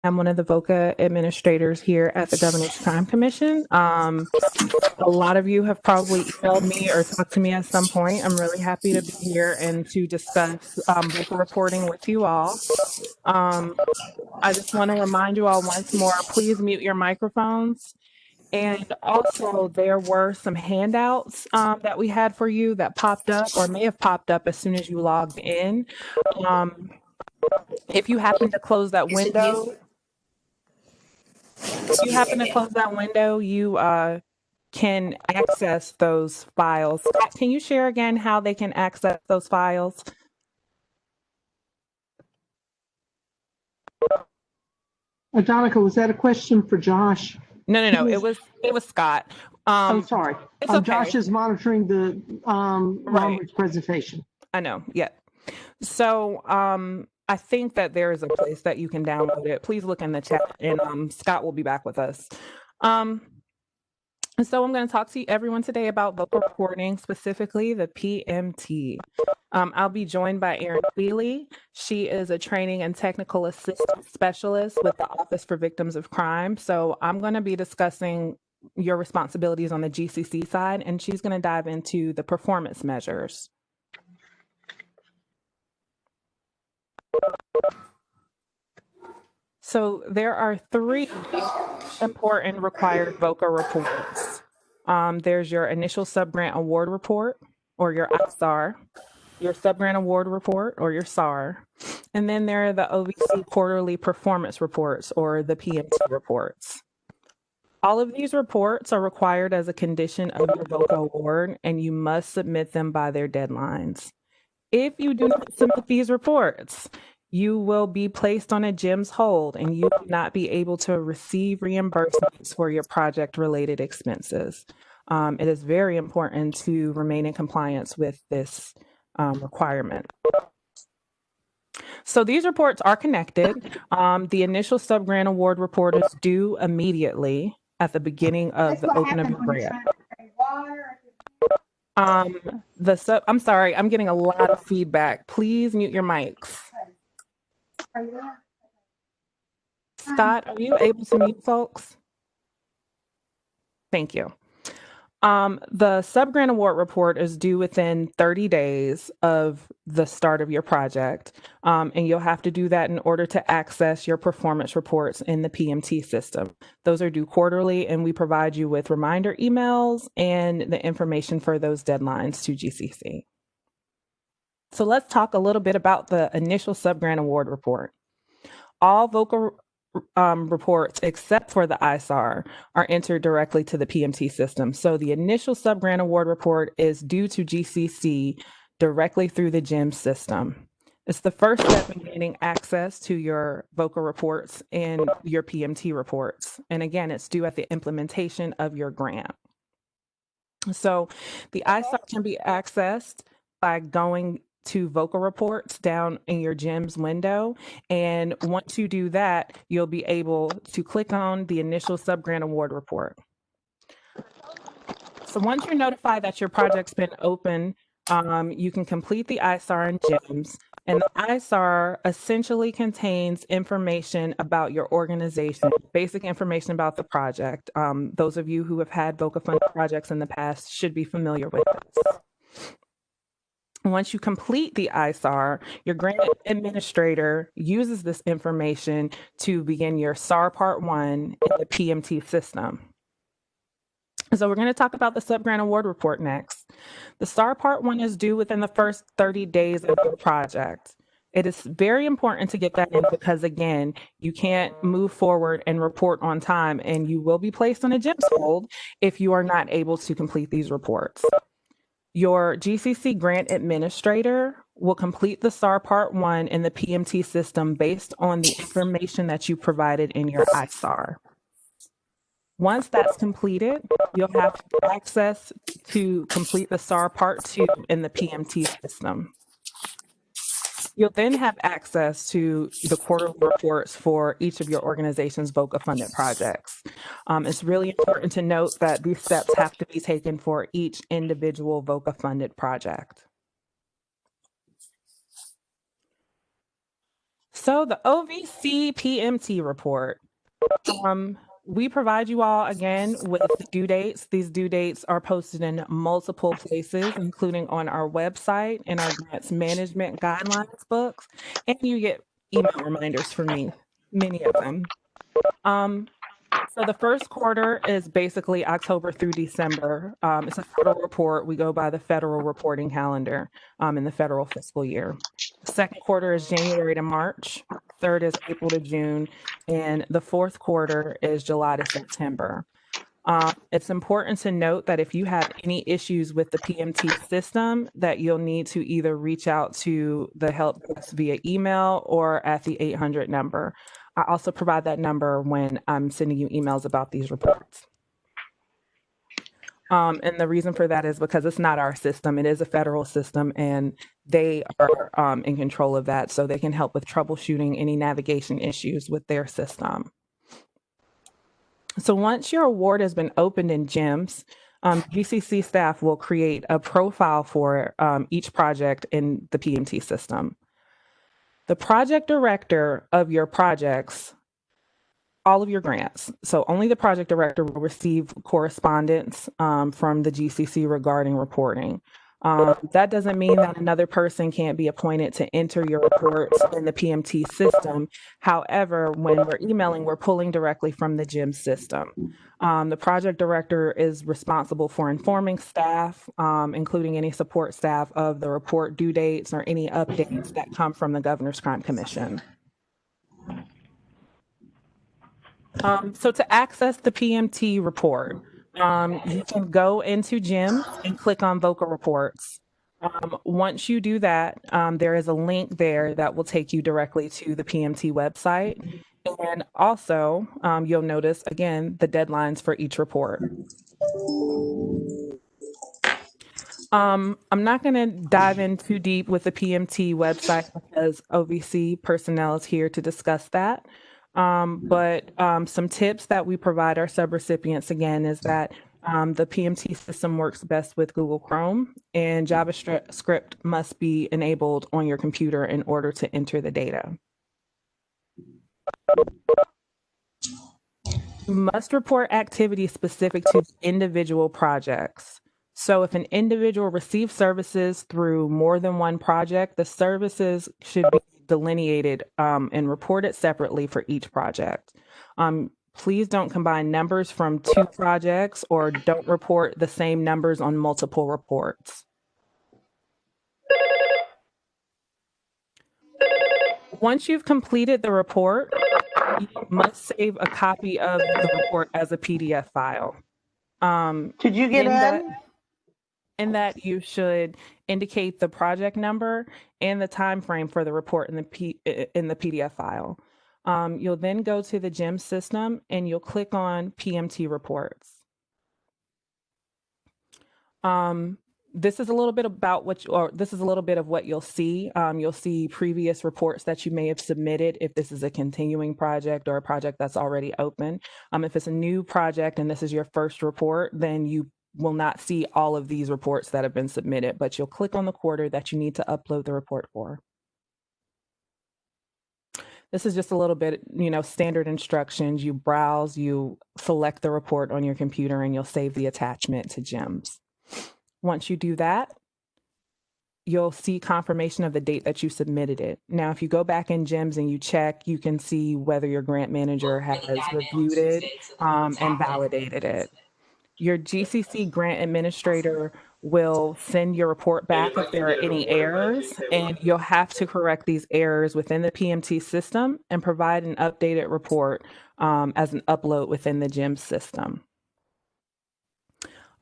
I'm one of the VOCA administrators here at the Governor's Crime Commission. A lot of you have probably emailed me or talked to me at some point. I'm really happy to be here and to discuss VOCA reporting with you all. I just want to remind you all once more, please mute your microphones. And also, there were some handouts that we had for you that popped up or may have popped up as soon as you logged in. If you happen to close that window, you can access those files. Scott, can you share again how they can access those files? Donica, was that a question for Josh? No. It was Scott. I'm sorry. It's okay. Josh is monitoring the Longridge presentation. I know. Yeah. So I think that there is a place that you can download it. Please look in the chat, and Scott will be back with us. So I'm going to talk to everyone today about VOCA reporting, specifically the PMT. I'll be joined by Erin Feely. She is a training and technical assistance specialist with the Office for Victims of Crime. So I'm going to be discussing your responsibilities on the GCC side, and she's going to dive into the performance measures. So there are 3 important required VOCA reports. There's your initial subgrant award report, or your ISAR, your subgrant award report, or your SAR, and then there are the OVC quarterly performance reports, or the PMT reports. All of these reports are required as a condition of your VOCA award, and you must submit them by their deadlines. If you do not submit these reports, you will be placed on a GEMS hold, and you will not be able to receive reimbursements for your project-related expenses. It is very important to remain in compliance with this requirement. So these reports are connected. The initial subgrant award report is due immediately at the beginning of the open of your grant. I'm sorry, I'm getting a lot of feedback. Please mute your mics. Scott, are you able to mute folks? Thank you. The subgrant award report is due within 30 days of the start of your project, and you'll have to do that in order to access your performance reports in the PMT system. Those are due quarterly, and we provide you with reminder emails and the information for those deadlines to GCC. So let's talk a little bit about the initial subgrant award report. All VOCA reports, except for the ISAR, are entered directly to the PMT system. So the initial subgrant award report is due to GCC directly through the GEMS system. It's the first step in gaining access to your VOCA reports and your PMT reports. And again, it's due at the implementation of your grant. So the ISAR can be accessed by going to VOCA reports down in your GEMS window. And once you do that, you'll be able to click on the initial subgrant award report. So once you're notified that your project's been open, you can complete the ISAR in GEMS. And the ISAR essentially contains information about your organization, basic information about the project. Those of you who have had VOCA funded projects in the past should be familiar with this. Once you complete the ISAR, your grant administrator uses this information to begin your SAR Part 1 in the PMT system. So we're going to talk about the subgrant award report next. The SAR Part 1 is due within the first 30 days of your project. It is very important to get that in because, again, you can't move forward and report on time, and you will be placed on a GEMS hold if you are not able to complete these reports. Your GCC grant administrator will complete the SAR Part 1 in the PMT system based on the information that you provided in your ISAR. Once that's completed, you'll have access to complete the SAR Part 2 in the PMT system. You'll then have access to the quarterly reports for each of your organization's VOCA funded projects. It's really important to note that these steps have to be taken for each individual VOCA funded project. So the OVC PMT report. We provide you all again with due dates. These due dates are posted in multiple places, including on our website and our grants management guidelines books, and you get email reminders from me, many of them. So the first quarter is basically October through December. It's a federal report. We go by the federal reporting calendar in the federal fiscal year. The second quarter is January to March. Third is April to June. And the fourth quarter is July to September. It's important to note that if you have any issues with the PMT system, that you'll need to either reach out to the help desk via email or at the 800 number. I also provide that number when I'm sending you emails about these reports. And the reason for that is because it's not our system. It is a federal system, and they are in control of that, so they can help with troubleshooting any navigation issues with their system. So once your award has been opened in GEMS, GCC staff will create a profile for each project in the PMT system. The project director of your projects, all of your grants, so only the project director will receive correspondence from the GCC regarding reporting. That doesn't mean that another person can't be appointed to enter your reports in the PMT system. However, when we're emailing, we're pulling directly from the GEMS system. The project director is responsible for informing staff, including any support staff, of the report due dates or any updates that come from the Governor's Crime Commission. So to access the PMT report, you can go into GEMS and click on VOCA reports. Once you do that, there is a link there that will take you directly to the PMT website. And also, you'll notice, again, the deadlines for each report. I'm not going to dive in too deep with the PMT website because OVC personnel is here to discuss that. But some tips that we provide our subrecipients, again, is that the PMT system works best with Google Chrome, and JavaScript must be enabled on your computer in order to enter the data. You must report activity specific to individual projects. So if an individual receives services through more than one project, the services should be delineated and reported separately for each project. Please don't combine numbers from two projects, or don't report the same numbers on multiple reports. Once you've completed the report, you must save a copy of the report as a PDF file. Did you get in? In that you should indicate the project number and the time frame for the report in the PDF file. You'll then go to the GEMS system and you'll click on PMT reports. This is a little bit about this is a little bit of what you'll see. You'll see previous reports that you may have submitted if this is a continuing project or a project that's already open. If it's a new project and this is your first report, then you will not see all of these reports that have been submitted, but you'll click on the quarter that you need to upload the report for. This is just a little bit, standard instructions. You browse, you select the report on your computer, and you'll save the attachment to GEMS. Once you do that, you'll see confirmation of the date that you submitted it. Now, if you go back in GEMS and you check, you can see whether your grant manager has reviewed it and validated it. Your GCC grant administrator will send your report back if there are any errors, and you'll have to correct these errors within the PMT system and provide an updated report as an upload within the GEMS system.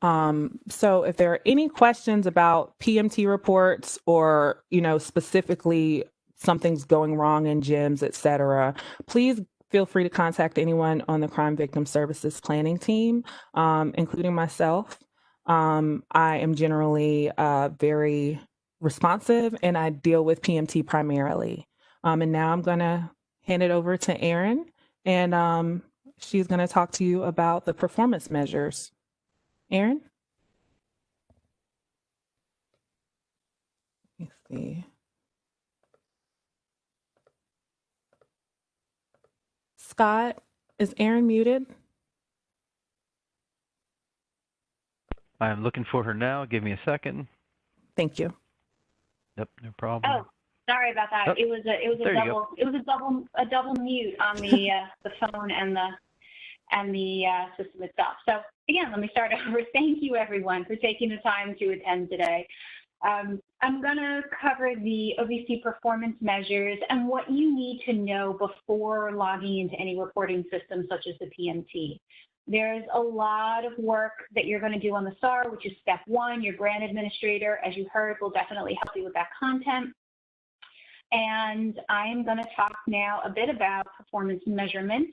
So if there are any questions about PMT reports or, specifically something's going wrong in GEMS, et cetera, please feel free to contact anyone on the Crime Victim Services Planning team, including myself. I am generally very responsive, and I deal with PMT primarily. And now I'm going to hand it over to Erin, and she's going to talk to you about the performance measures. Erin? Let me see. Scott, is Erin muted? I'm looking for her now. Give me a second. Thank you. Yep, no problem. Oh, sorry about that. Oh, It was a double mute on the phone and the system itself. So again, let me start over. Thank you everyone for taking the time to attend today. I'm going to cover the OVC performance measures and what you need to know before logging into any reporting system such as the PMT. There's a lot of work that you're going to do on the SAR, which is step one. Your grant administrator, as you heard, will definitely help you with that content. And I am going to talk now a bit about performance measurement.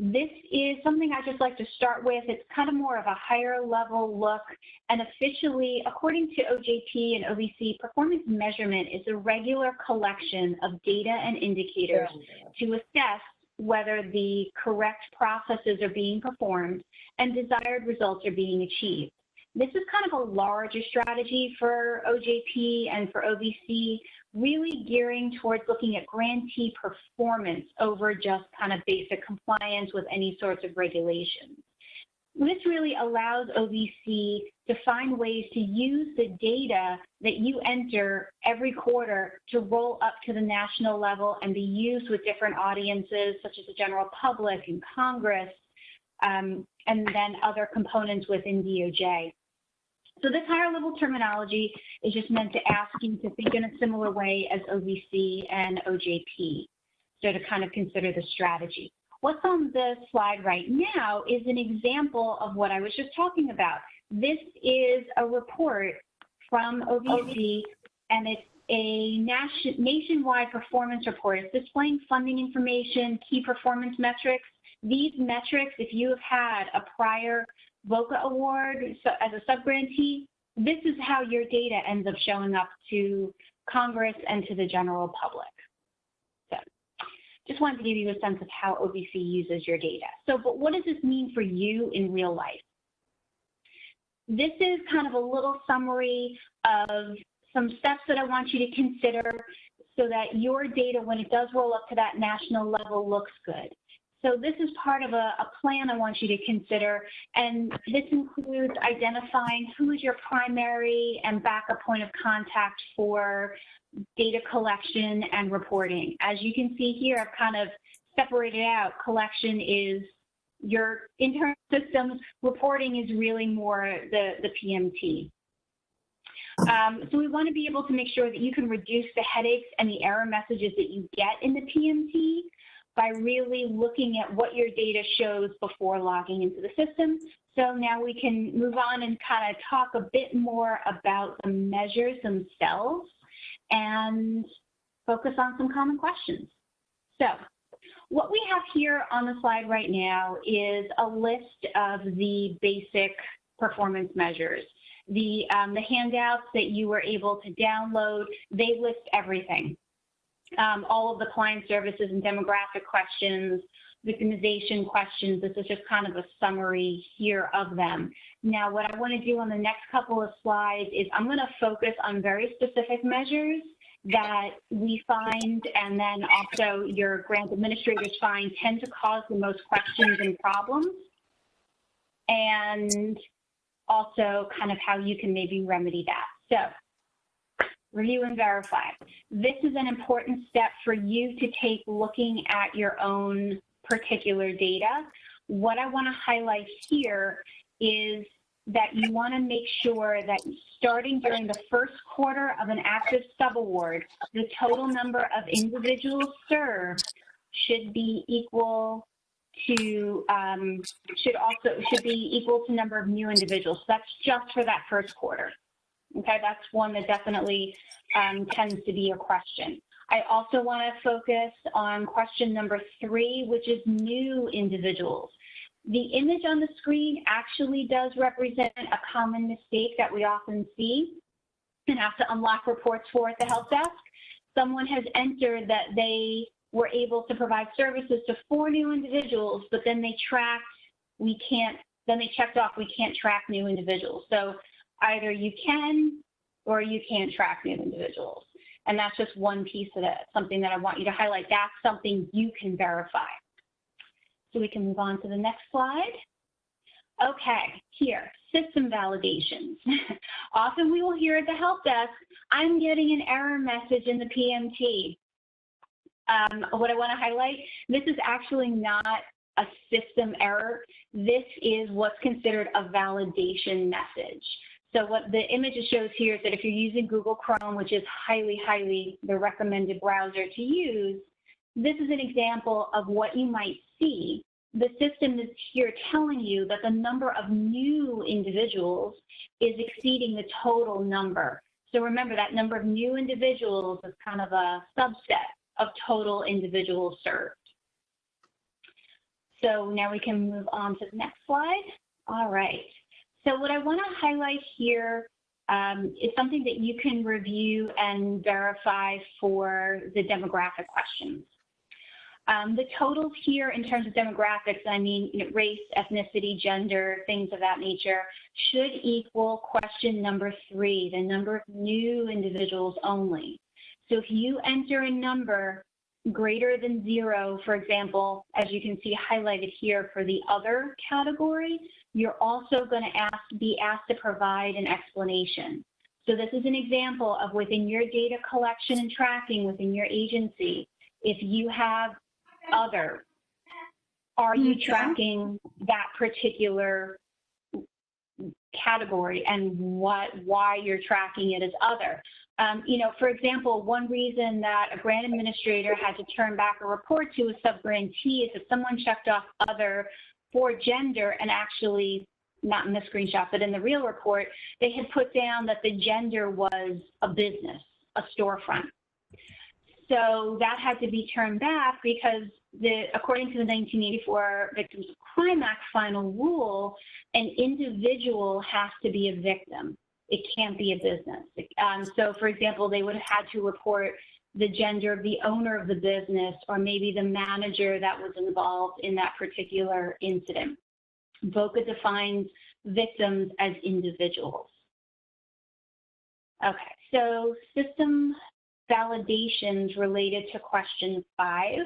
This is something I just like to start with. It's kind of more of a higher level look, and officially, according to OJT and OVC, performance measurement is a regular collection of data and indicators to assess whether the correct processes are being performed and desired results are being achieved. This is kind of a larger strategy for OJT and for OVC, really gearing towards looking at grantee performance over just kind of basic compliance with any sorts of regulations. This really allows OVC to find ways to use the data that you enter every quarter to roll up to the national level and be used with different audiences, such as the general public and Congress, and then other components within DOJ. So this higher level terminology is just meant to ask you to think in a similar way as OVC and OJT, so to kind of consider the strategy. What's on the slide right now is an example of what I was just talking about. This is a report from OVC, and it's a nationwide performance report. It's displaying funding information, key performance metrics. These metrics, if you have had a prior VOCA award as a subgrantee, this is how your data ends up showing up to Congress and to the general public. So just wanted to give you a sense of how OVC uses your data. So, but what does this mean for you in real life? This is kind of a little summary of some steps that I want you to consider so that your data, when it does roll up to that national level, looks good. So this is part of a plan I want you to consider, and this includes identifying who is your primary and backup point of contact for data collection and reporting. As you can see here, I've kind of separated out. Collection is your internal systems, reporting is really more the PMT. So we want to be able to make sure that you can reduce the headaches and the error messages that you get in the PMT by really looking at what your data shows before logging into the system. So now we can move on and kind of talk a bit more about the measures themselves and focus on some common questions. So what we have here on the slide right now is a list of the basic performance measures. The handouts that you were able to download, they list everything. All of the client services and demographic questions, victimization questions. This is just kind of a summary here of them. Now, what I want to do on the next couple of slides is I'm going to focus on very specific measures that we find, and then also your grant administrators find, tend to cause the most questions and problems, and also kind of how you can maybe remedy that. So, review and verify. This is an important step for you to take looking at your own particular data. What I want to highlight here is that you want to make sure that starting during the first quarter of an active subaward, the total number of individuals served should be equal to should be equal to number of new individuals. So that's just for that first quarter. Okay, that's one that definitely tends to be a question. I also want to focus on question number 3, which is new individuals. The image on the screen actually does represent a common mistake that we often see and have to unlock reports for at the help desk. Someone has entered that they were able to provide services to 4 new individuals, but then they checked off, we can't track new individuals. So either you can or you can't track new individuals. And that's just one piece of it, something that I want you to highlight. That's something you can verify. So we can move on to the next slide. Okay, here, system validations. Often we will hear at the help desk, I'm getting an error message in the PMT. What I want to highlight, this is actually not a system error. This is what's considered a validation message. So what the image shows here is that if you're using Google Chrome, which is highly the recommended browser to use, this is an example of what you might see. The system is here telling you that the number of new individuals is exceeding the total number. So remember, that number of new individuals is kind of a subset of total individuals served. So now we can move on to the next slide. All right. So what I want to highlight here is something that you can review and verify for the demographic questions. The totals here in terms of demographics, I mean, race, ethnicity, gender, things of that nature, should equal question number 3, the number of new individuals only. So if you enter a number greater than 0, for example, as you can see highlighted here for the other category, you're also going to be asked to provide an explanation. So this is an example of within your data collection and tracking within your agency, if you have other, are you tracking that particular category and why you're tracking it as other? For example, one reason that a grant administrator had to turn back a report to a subgrantee is if someone checked off other for gender, and actually not in the screenshot, but in the real report, they had put down that the gender was a business, a storefront. So that had to be turned back because according to the 1984 Victims of Crime Act final rule, an individual has to be a victim. It can't be a business. So for example, they would have had to report the gender of the owner of the business or maybe the manager that was involved in that particular incident. VOCA defines victims as individuals. Okay, so system validations related to question 5.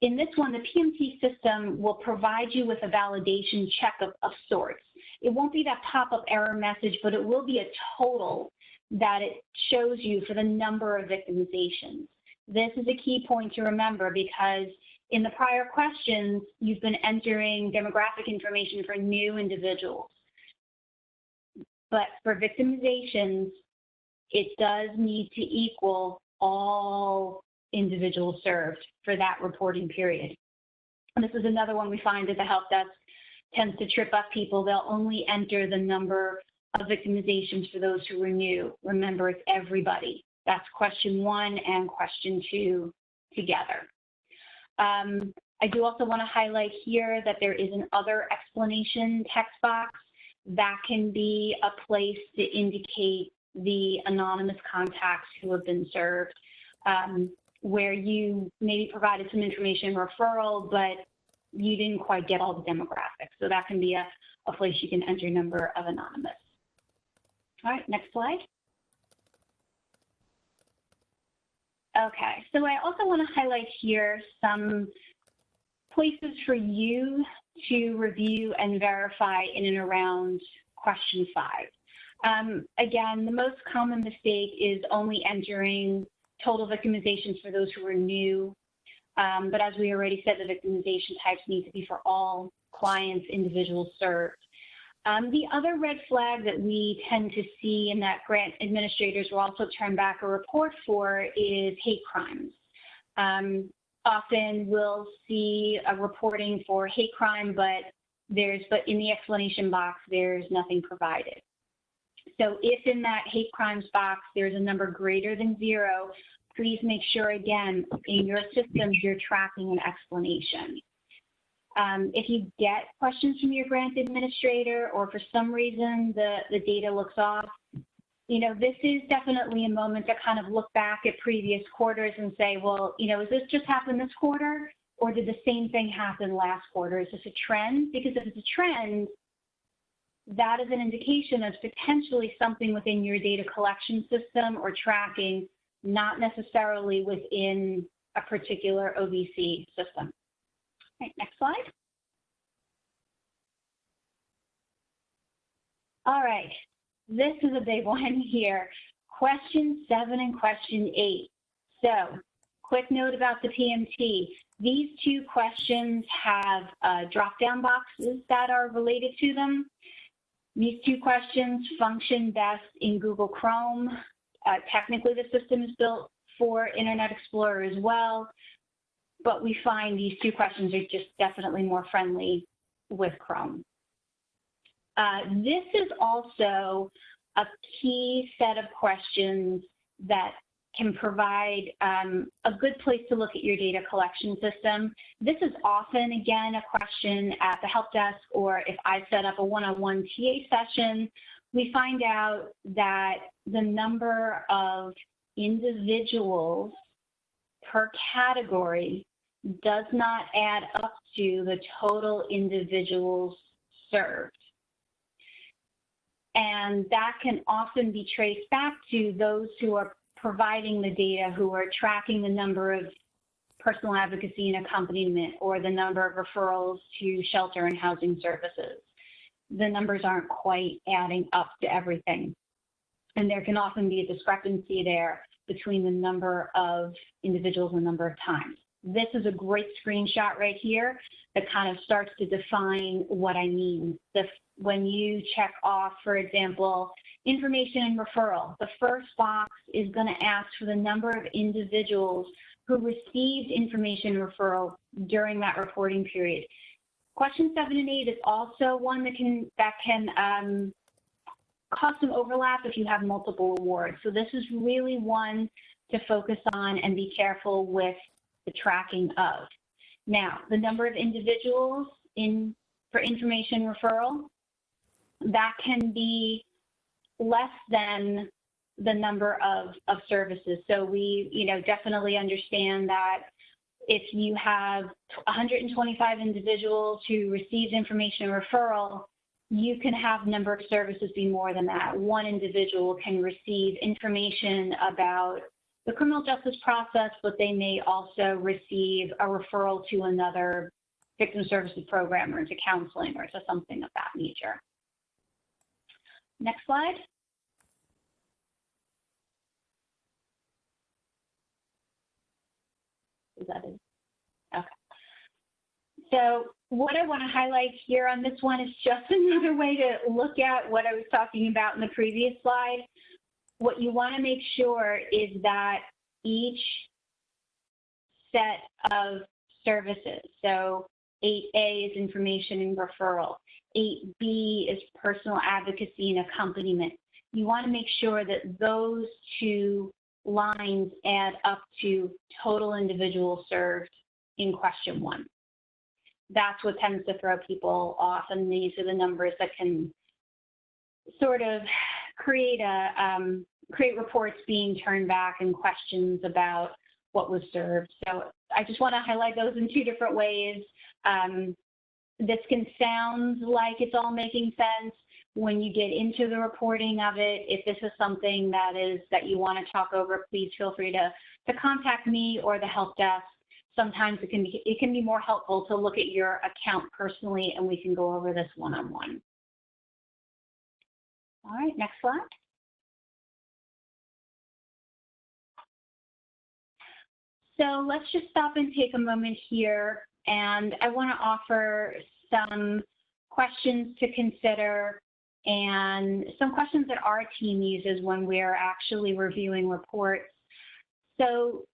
In this one, the PMT system will provide you with a validation check of sorts. It won't be that pop-up error message, but it will be a total that it shows you for the number of victimizations. This is a key point to remember because in the prior questions, you've been entering demographic information for new individuals. But for victimizations, it does need to equal all individuals served for that reporting period. And this is another one we find that the help desk tends to trip up people. They'll only enter the number of victimizations for those who renew. Remember, it's everybody. That's question 1 and question 2 together. I do also want to highlight here that there is an other explanation text box that can be a place to indicate the anonymous contacts who have been served, where you maybe provided some information referral, but you didn't quite get all the demographics. So that can be a place you can enter number of anonymous. All right, next slide. Okay, so I also want to highlight here some places for you to review and verify in and around question 5. Again, the most common mistake is only entering total victimizations for those who are new. But as we already said, the victimization types need to be for all clients, individuals served. The other red flag that we tend to see and that grant administrators will also turn back a report for is hate crimes. Often we'll see a reporting for hate crime, but in the explanation box, there's nothing provided. So if in that hate crimes box, there's a number greater than 0, please make sure, again, in your systems, you're tracking an explanation. If you get questions from your grant administrator or for some reason the data looks off, this is definitely a moment to kind of look back at previous quarters and say, well, is this just happened this quarter or did the same thing happen last quarter? Is this a trend? Because if it's a trend, that is an indication of potentially something within your data collection system or tracking, not necessarily within a particular OVC system. All right, next slide. All right, this is a big one here. Question 7 and question 8. So, quick note about the PMT. These two questions have drop-down boxes that are related to them. These two questions function best in Google Chrome. Technically, the system is built for Internet Explorer as well, but we find these two questions are just definitely more friendly with Chrome. This is also a key set of questions that can provide a good place to look at your data collection system. This is often, again, a question at the help desk, or if I set up a one-on-one TA session, we find out that the number of individuals per category does not add up to the total individuals served. And that can often be traced back to those who are providing the data, who are tracking the number of personal advocacy and accompaniment, or the number of referrals to shelter and housing services. The numbers aren't quite adding up to everything. And there can often be a discrepancy there between the number of individuals and number of times. This is a great screenshot right here that kind of starts to define what I mean. When you check off, for example, information and referral, the first box is going to ask for the number of individuals who received information and referral during that reporting period. Question 7 and 8 is also one that can cause some overlap if you have multiple awards. So this is really one to focus on and be careful with the tracking of. Now, the number of individuals for information referral, that can be less than the number of services. So we, definitely understand that if you have 125 individuals who received information referral, you can have number of services be more than that. One individual can receive information about the criminal justice process, but they may also receive a referral to another victim services program or to counseling or to something of that nature. Next slide. Is that it? Okay. So what I want to highlight here on this one is just another way to look at what I was talking about in the previous slide. What you want to make sure is that each set of services, so 8A is information and referral, 8B is personal advocacy and accompaniment. You want to make sure that those two lines add up to total individuals served in question 1. That's what tends to throw people off, and these are the numbers that can sort of create reports being turned back and questions about what was served. So I just want to highlight those in 2 different ways. This can sound like it's all making sense. When you get into the reporting of it, if this is something that you want to talk over, please feel free to contact me or the help desk. Sometimes it can be more helpful to look at your account personally, and we can go over this one-on-one. All right, next slide. So let's just stop and take a moment here, and I want to offer some questions to consider and some questions that our team uses when we're actually reviewing reports. So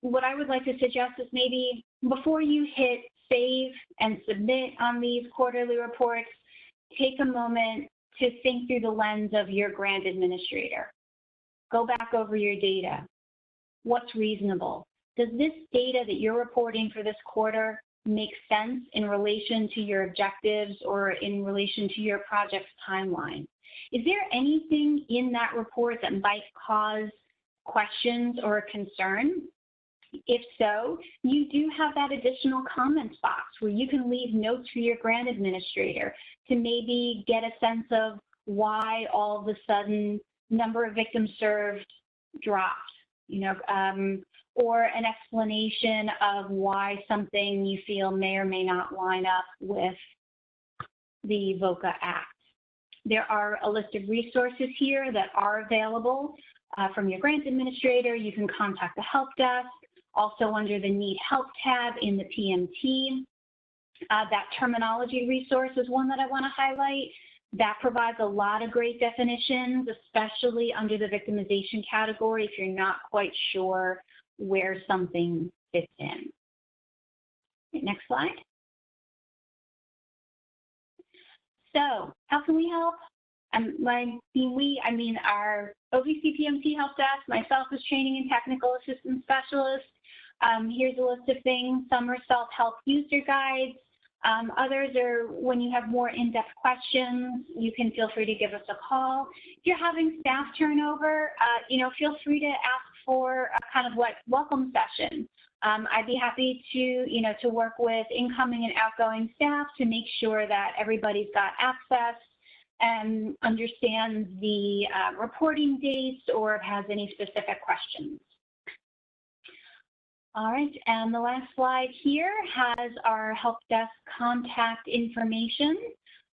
what I would like to suggest is maybe before you hit save and submit on these quarterly reports, take a moment to think through the lens of your grant administrator. Go back over your data. What's reasonable? Does this data that you're reporting for this quarter make sense in relation to your objectives or in relation to your project's timeline? Is there anything in that report that might cause questions or a concern? If so, you do have that additional comments box where you can leave notes for your grant administrator to maybe get a sense of why all of a sudden number of victims served dropped, or an explanation of why something you feel may or may not line up with the VOCA Act. There are a list of resources here that are available from your grant administrator. You can contact the help desk, also under the Need Help tab in the PMT. That terminology resource is one that I want to highlight. That provides a lot of great definitions, especially under the victimization category if you're not quite sure where something fits in. Next slide. So how can we help? I mean our OVC PMT help desk, myself as training and technical assistance specialist. Here's a list of things. Some are self-help user guides. Others are when you have more in-depth questions, you can feel free to give us a call. If you're having staff turnover, feel free to ask for a kind of welcome session. I'd be happy to work with incoming and outgoing staff to make sure that everybody's got access and understands the reporting dates or has any specific questions. All right, and the last slide here has our help desk contact information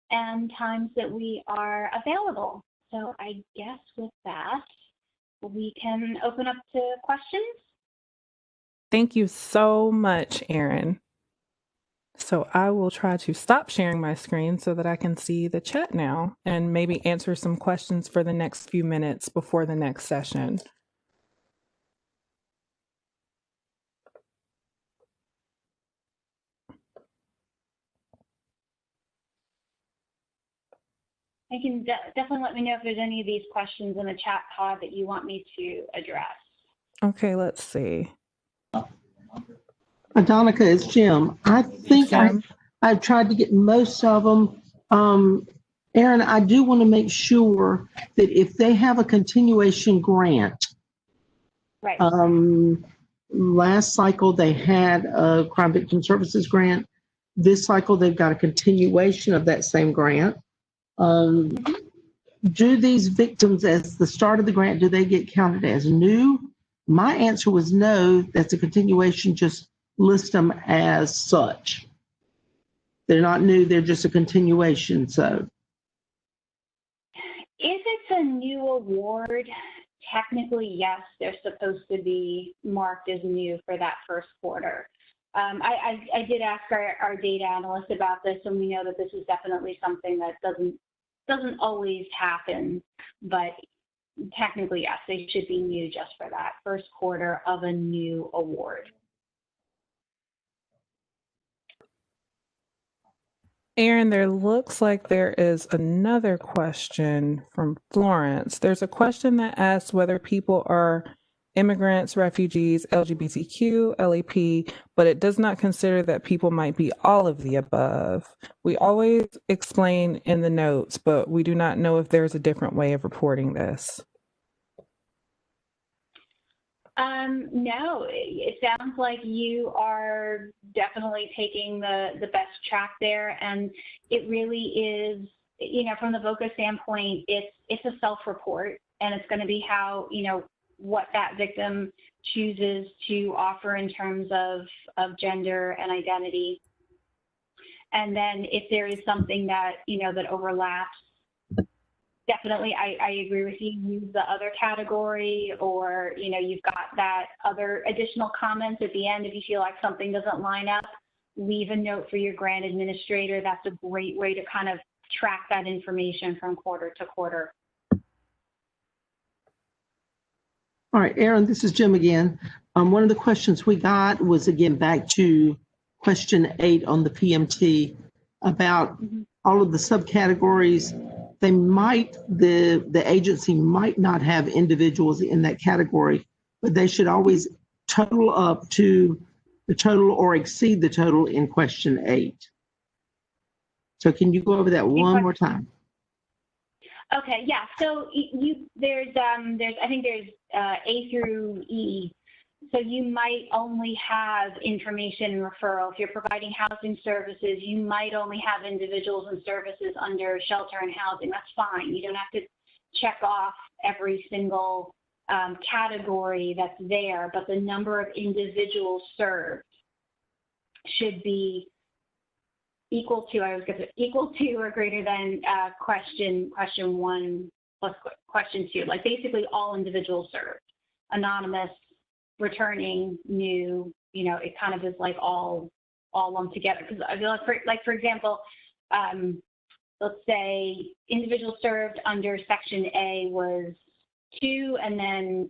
and times that we are available. So I guess with that, we can open up to questions. Thank you so much, Erin. So I will try to stop sharing my screen so that I can see the chat now and maybe answer some questions for the next few minutes before the next session. You can definitely let me know if there's any of these questions in the chat pod that you want me to address. Okay, let's see. Adonica, it's Jim. I think I've tried to get most of them. Erin, I do want to make sure that if they have a continuation grant, right. Last cycle they had a crime victim services grant. This cycle they've got a continuation of that same grant. Do these victims as the start of the grant, do they get counted as new? My answer was no, that's a continuation, just list them as such. They're not new, they're just a continuation, so. If it's a new award, technically, yes, they're supposed to be marked as new for that first quarter. I did ask our data analyst about this, and we know that this is definitely something that doesn't always happen, but technically, yes, they should be new just for that first quarter of a new award. Erin, there looks like there is another question from Florence. There's a question that asks whether people are immigrants, refugees, LGBTQ, LEP, but it does not consider that people might be all of the above. We always explain in the notes, but we do not know if there's a different way of reporting this. No, it sounds like you are definitely taking the best track there, and it really is, from the VOCA standpoint, it's a self-report, and it's going to be how, what that victim chooses to offer in terms of gender and identity. And then if there is something that, that overlaps, definitely, I agree with you, use the other category, or, you've got that other additional comments at the end. If you feel like something doesn't line up, leave a note for your grant administrator. That's a great way to kind of track that information from quarter to quarter. All right, Erin, this is Jim again. One of the questions we got was, again, back to question 8 on the PMT about all of the subcategories. They might, the agency might not have individuals in that category, but they should always total up to the total or exceed the total in question 8. So can you go over that one more time? Okay, yeah. So there's I think there's A through E. So you might only have information and referral. If you're providing housing services, you might only have individuals and services under shelter and housing. That's fine. You don't have to check off every single category that's there, but the number of individuals served should be equal to, I was going to say, equal to or greater than question 1 plus question 2, like basically all individuals served, anonymous, returning, new, you know, it kind of is like all lumped together. Because I feel like, for example, let's say individuals served under Section A was 2, and then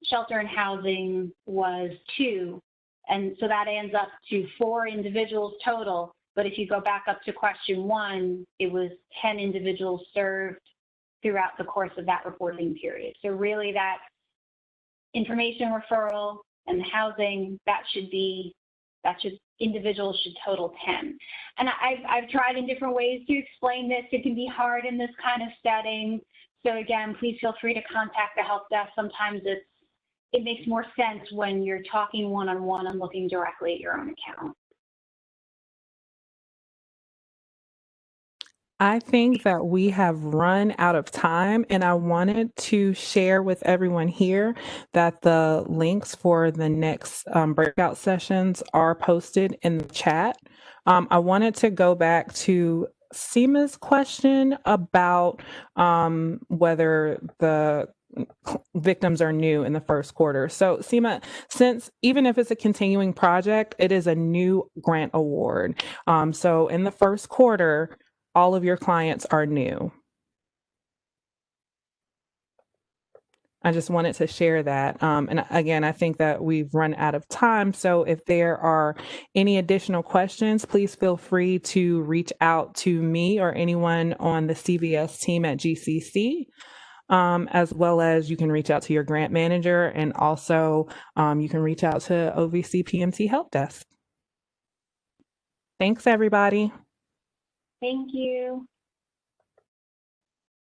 shelter and housing was 2. And so that ends up to 4 individuals total. But if you go back up to question 1, it was 10 individuals served throughout the course of that reporting period. So really that information referral and the housing, individuals should total 10. And I've tried in different ways to explain this. It can be hard in this kind of setting. So again, please feel free to contact the help desk. Sometimes it makes more sense when you're talking one-on-one and looking directly at your own account. I think that we have run out of time, and I wanted to share with everyone here that the links for the next breakout sessions are posted in the chat. I wanted to go back to Seema's question about whether the victims are new in the first quarter. So Seema, since even if it's a continuing project, it is a new grant award. So in the first quarter, all of your clients are new. I just wanted to share that. And again, I think that we've run out of time. So if there are any additional questions, please feel free to reach out to me or anyone on the CVS team at GCC, as well as you can reach out to your grant manager, and also you can reach out to OVC PMT Help Desk. Thanks, everybody. Thank you.